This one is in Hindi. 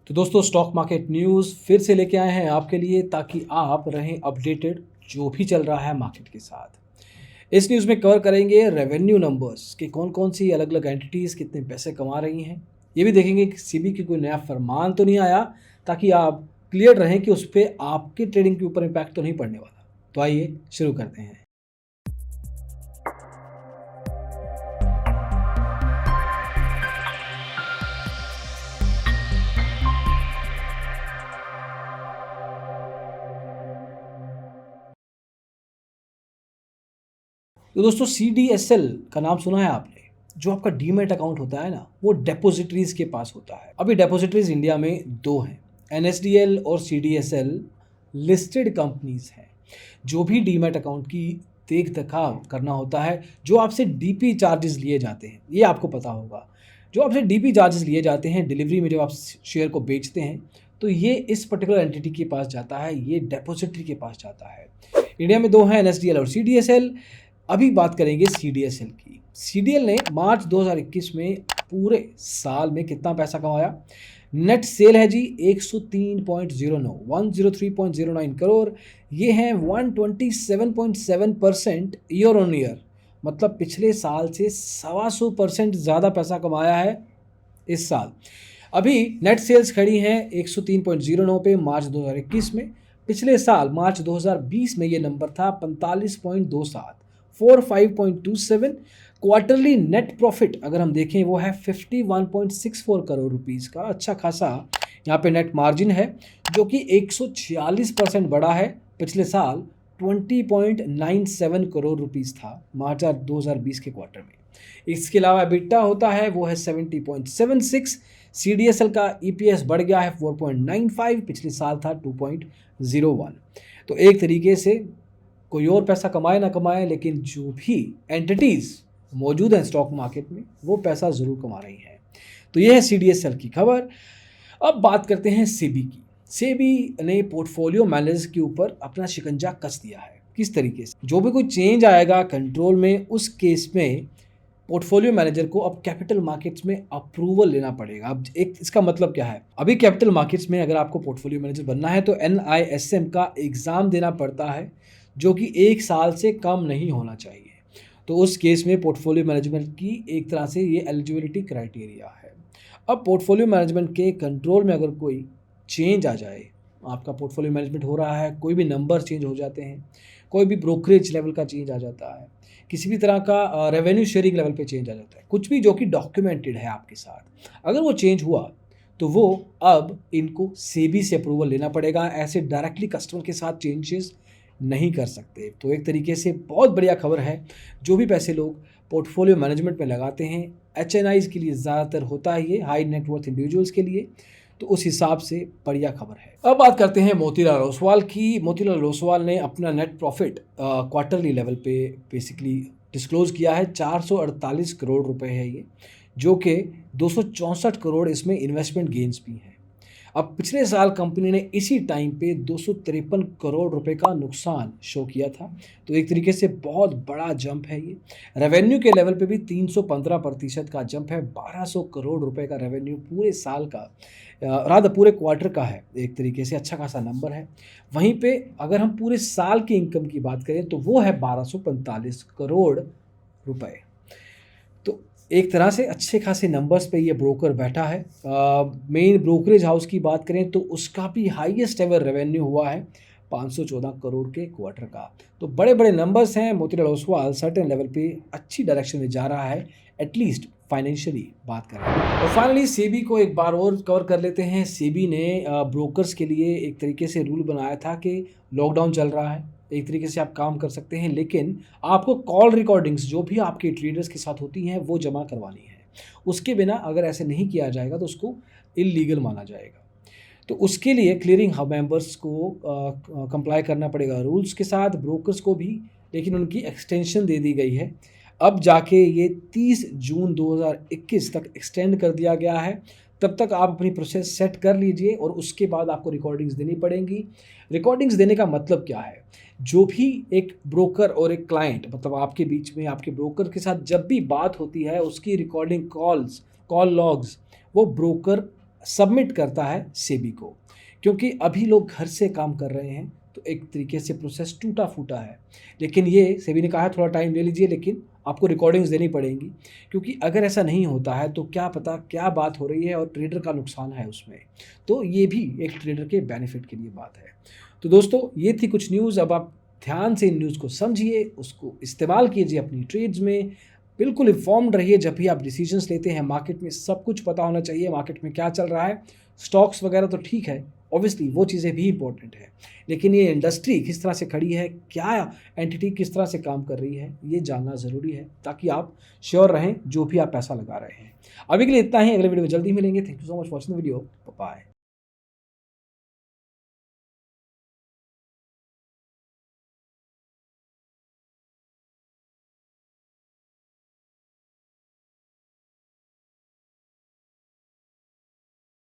तो दोस्तों स्टॉक मार्केट न्यूज़ फिर से लेके आए हैं आपके लिए ताकि आप रहें अपडेटेड जो भी चल रहा है मार्केट के साथ। इस न्यूज़ में कवर करेंगे रेवेन्यू नंबर्स कि कौन कौन सी अलग अलग एंटिटीज़ कितने पैसे कमा रही हैं। ये भी देखेंगे कि सीबी की कोई नया फरमान तो नहीं आया, ताकि आप क्लियर रहें कि उस पर आपके ट्रेडिंग के ऊपर इम्पैक्ट तो नहीं पड़ने वाला। तो आइए शुरू करते हैं। तो दोस्तों CDSL का नाम सुना है आपने? जो आपका डीमैट अकाउंट होता है ना, वो डेपोजिटरीज के पास होता है। अभी डेपोजिटरीज इंडिया में दो हैं, NSDL और CDSL लिस्टेड कंपनीज हैं। जो भी डीमैट अकाउंट की देख देखाव करना होता है, जो आपसे DP चार्जेस लिए जाते हैं, ये आपको पता होगा। जो आपसे DP चार्जेस लिए जाते हैं डिलीवरी में, जब आप शेयर को बेचते हैं, तो ये इस पर्टिकुलर एंटिटी के पास जाता है, ये डेपोजिटरी के पास जाता है। इंडिया में दो हैं, NSDL और CDSL। अभी बात करेंगे CDSL की। CDSL ने मार्च 2021 में पूरे साल में कितना पैसा कमाया? नेट सेल है जी 103.09 करोड़। ये हैं 127.7% ईयर ऑन ईयर, मतलब पिछले साल से 125% ज़्यादा पैसा कमाया है इस साल। अभी नेट सेल्स खड़ी हैं 103.09 पे मार्च 2021 में। पिछले साल मार्च 2020 में ये नंबर था 45.27, 45.27। क्वार्टरली नेट प्रॉफिट अगर हम देखें वो है 51.64 करोड़ रुपीस का। अच्छा खासा यहाँ पे नेट मार्जिन है, जो कि 146% बढ़ा है। पिछले साल 20.97 करोड़ रुपीस था मार्च 2020 के क्वार्टर में। इसके अलावा EBITDA होता है वो है 70.76। CDSL का EPS बढ़ गया है 4.95, पिछले साल था 2.01। तो एक तरीके से कोई और पैसा कमाए ना कमाए, लेकिन जो भी एंटिटीज़ मौजूद हैं स्टॉक मार्केट में वो पैसा ज़रूर कमा रही हैं। तो ये है CDSL की खबर। अब बात करते हैं सेबी की। सेबी ने पोर्टफोलियो मैनेजर्स के ऊपर अपना शिकंजा कस दिया है। किस तरीके से? जो भी कोई चेंज आएगा कंट्रोल में, उस केस में पोर्टफोलियो मैनेजर को अब कैपिटल मार्केट्स में अप्रूवल लेना पड़ेगा। अब एक इसका मतलब क्या है? अभी कैपिटल मार्केट्स में अगर आपको पोर्टफोलियो मैनेजर बनना है तो NISM का एग्ज़ाम देना पड़ता है, जो कि 1 साल से कम नहीं होना चाहिए। तो उस केस में पोर्टफोलियो मैनेजमेंट की एक तरह से ये एलिजिबिलिटी क्राइटेरिया है। अब पोर्टफोलियो मैनेजमेंट के कंट्रोल में अगर कोई चेंज आ जाए, आपका पोर्टफोलियो मैनेजमेंट हो रहा है, कोई भी नंबर चेंज हो जाते हैं, कोई भी ब्रोकरेज लेवल का चेंज आ जाता है, किसी भी तरह का रेवेन्यू शेयरिंग लेवल पे चेंज आ जाता है, कुछ भी जो कि डॉक्यूमेंटेड है आपके साथ, अगर वो चेंज हुआ तो वो अब इनको सेबी से अप्रूवल लेना पड़ेगा। ऐसे डायरेक्टली कस्टमर के साथ चेंजेस नहीं कर सकते। तो एक तरीके से बहुत बढ़िया खबर है। जो भी पैसे लोग पोर्टफोलियो मैनेजमेंट में लगाते हैं, HNIs के लिए ज़्यादातर होता है ये, हाई नेटवर्थ इंडिविजुअल्स के लिए, तो उस हिसाब से बढ़िया खबर है। अब बात करते हैं मोतीलाल ओसवाल की। मोतीलाल ओसवाल ने अपना नेट प्रॉफिट क्वार्टरली लेवल पे बेसिकली डिस्क्लोज किया है। 448 करोड़ रुपए है ये, जो कि 264 करोड़ इसमें इन्वेस्टमेंट गेन्स भी हैं। अब पिछले साल कंपनी ने इसी टाइम पे 253 करोड़ रुपए का नुकसान शो किया था। तो एक तरीके से बहुत बड़ा जंप है ये। रेवेन्यू के लेवल पे भी 315% का जंप है। 1200 करोड़ रुपए का रेवेन्यू पूरे साल का, रात पूरे क्वार्टर का है। एक तरीके से अच्छा खासा नंबर है। वहीं पे अगर हम पूरे साल की इनकम की बात करें तो वो है 1245 करोड़ रुपए। तो एक तरह से अच्छे खासे नंबर्स पे ये ब्रोकर बैठा है। मेन ब्रोकरेज हाउस की बात करें तो उसका भी हाईएस्ट एवर रेवेन्यू हुआ है 514 करोड़ के क्वार्टर का। तो बड़े बड़े नंबर्स हैं। मोतीलाल ओसवाल सर्टेन लेवल पे अच्छी डायरेक्शन में जा रहा है, एटलीस्ट फाइनेंशियली बात करें। और फाइनली सेबी को एक बार और कवर कर लेते हैं। सेबी ने ब्रोकर्स के लिए एक तरीके से रूल बनाया था कि लॉकडाउन चल रहा है, एक तरीके से आप काम कर सकते हैं, लेकिन आपको कॉल रिकॉर्डिंग्स जो भी आपके ट्रेडर्स के साथ होती हैं वो जमा करवानी है। उसके बिना अगर ऐसे नहीं किया जाएगा तो उसको इलीगल माना जाएगा। तो उसके लिए क्लियरिंग हाउस मेंबर्स को कंप्लाई करना पड़ेगा रूल्स के साथ, ब्रोकर्स को भी, लेकिन उनकी एक्सटेंशन दे दी गई है। अब जाके ये 30 जून 2021 तक एक्सटेंड कर दिया गया है। तब तक आप अपनी प्रोसेस सेट कर लीजिए और उसके बाद आपको रिकॉर्डिंग्स देनी पड़ेंगी। रिकॉर्डिंग्स देने का मतलब क्या है? जो भी एक ब्रोकर और एक क्लाइंट, मतलब आपके बीच में आपके ब्रोकर के साथ जब भी बात होती है, उसकी रिकॉर्डिंग कॉल लॉग्स वो ब्रोकर सबमिट करता है सेबी को, क्योंकि अभी लोग घर से काम कर रहे हैं तो एक तरीके से प्रोसेस टूटा फूटा है। लेकिन ये सेबी ने कहा है थोड़ा टाइम ले लीजिए, लेकिन आपको रिकॉर्डिंग्स देनी पड़ेंगी, क्योंकि अगर ऐसा नहीं होता है तो क्या पता क्या बात हो रही है और ट्रेडर का नुकसान है उसमें। तो ये भी एक ट्रेडर के बेनिफिट के लिए बात है। तो दोस्तों ये थी कुछ न्यूज़। अब आप ध्यान से इन न्यूज़ को समझिए, उसको इस्तेमाल कीजिए अपनी ट्रेड्स में। बिल्कुल इन्फॉर्म्ड रहिए जब भी आप डिसीजंस लेते हैं। मार्केट में सब कुछ पता होना चाहिए, मार्केट में क्या चल रहा है। स्टॉक्स वगैरह तो ठीक है, ऑब्वियसली वो चीज़ें भी इंपॉर्टेंट है, लेकिन ये इंडस्ट्री किस तरह से खड़ी है, क्या एंटिटी किस तरह से काम कर रही है, ये जानना ज़रूरी है, ताकि आप श्योर रहें जो भी आप पैसा लगा रहे हैं। अभी के लिए इतना ही, अगले वीडियो में जल्दी मिलेंगे। Thank you so much for watching the video. Bye.